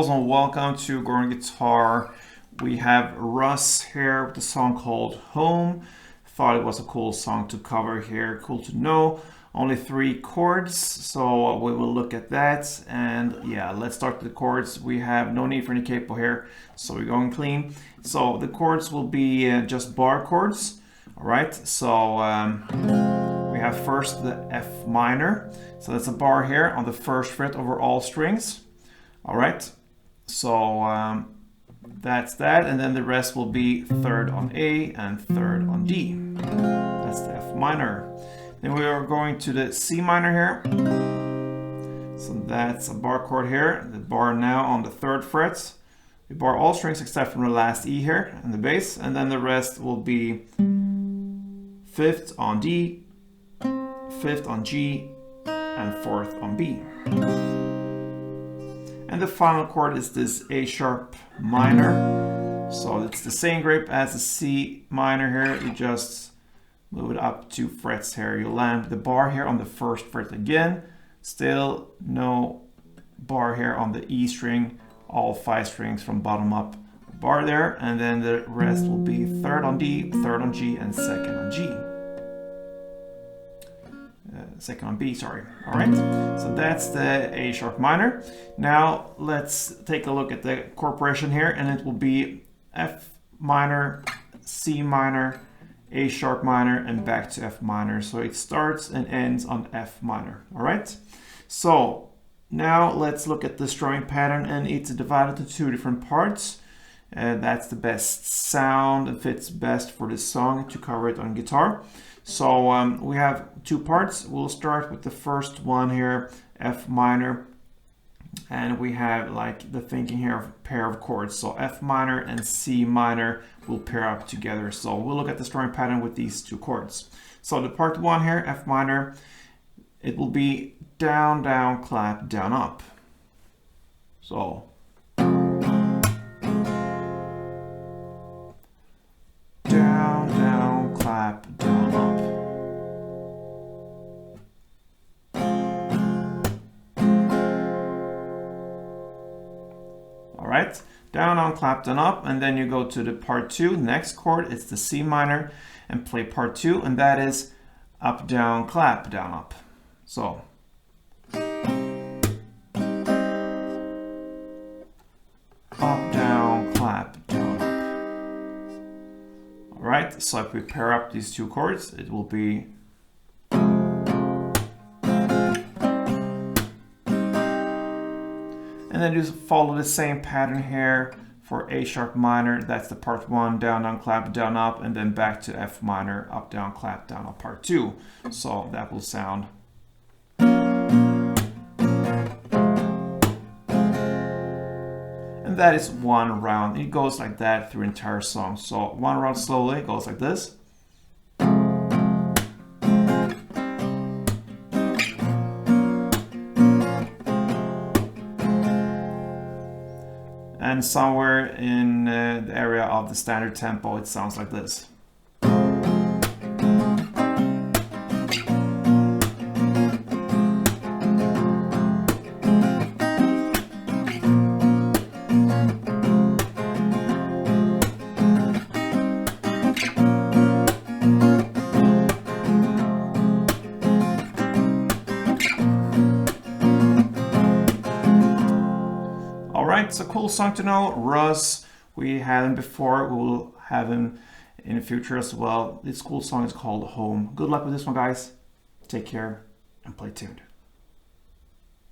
girls, and welcome to Going Guitar. We have Russ here with a song called Home. Thought it was a cool song to cover here, cool to know. Only 3 chords, so we will look at that. And yeah, let's start with the chords. We have no need for any capo here, so we're going clean. So the chords will be just bar chords. All right, so we have first the F minor. So that's a bar here on the 1st fret over all strings. All right, so that's that, and then the rest will be 3rd on A and 3rd on D. That's the F minor. Then we are going to the C minor here. So that's a bar chord here. The bar now on the 3rd fret. We bar all strings except from the last E here and the bass, and then the rest will be 5th on D, 5th on G, and 4th on B. And the final chord is this A sharp minor. So it's the same grip as the C minor here. You just move it up 2 frets here. You land the bar here on the 1st fret again. Still no bar here on the E string. All 5 strings from bottom up. Bar there, and then the rest will be 3rd on D, 3rd on G, and 2nd on G. 2nd on B, sorry. All right, so that's the A sharp minor. Now let's take a look at the chord progression here, and it will be F minor, C minor, A sharp minor, and back to F minor. So it starts and ends on F minor. All right, so now let's look at the strumming pattern, and it's divided into 2 different parts. That's the best sound and fits best for this song to cover it on guitar. So we have 2 parts. We'll start with the first one here, F minor, and we have like the thinking here of a pair of chords. So F minor and C minor will pair up together. So we'll look at the strumming pattern with these 2 chords. So the part 1 here, F minor, it will be down, down, clap, down, up. So down, down, clap, down, up. All right, down, down, clap, down, up, and then you go to the part 2, next chord, it's the C minor, and play part 2, and that is up, down, clap, down, up. So up, down, clap, down, up. All right, so if we pair up these 2 chords, it will be and then just follow the same pattern here for A sharp minor. That's the part 1, down, down, clap, down, up, and then back to F minor, up, down, clap, down, up, part 2. So that will sound. And that is 1 round. It goes like that through the entire song. So 1 round slowly, it goes like this. And somewhere in the area of the standard tempo, it sounds like this. It's a cool song to know. Russ, we had him before, we will have him in the future as well. This cool song is called Home. Good luck with this one, guys. Take care and play tuned.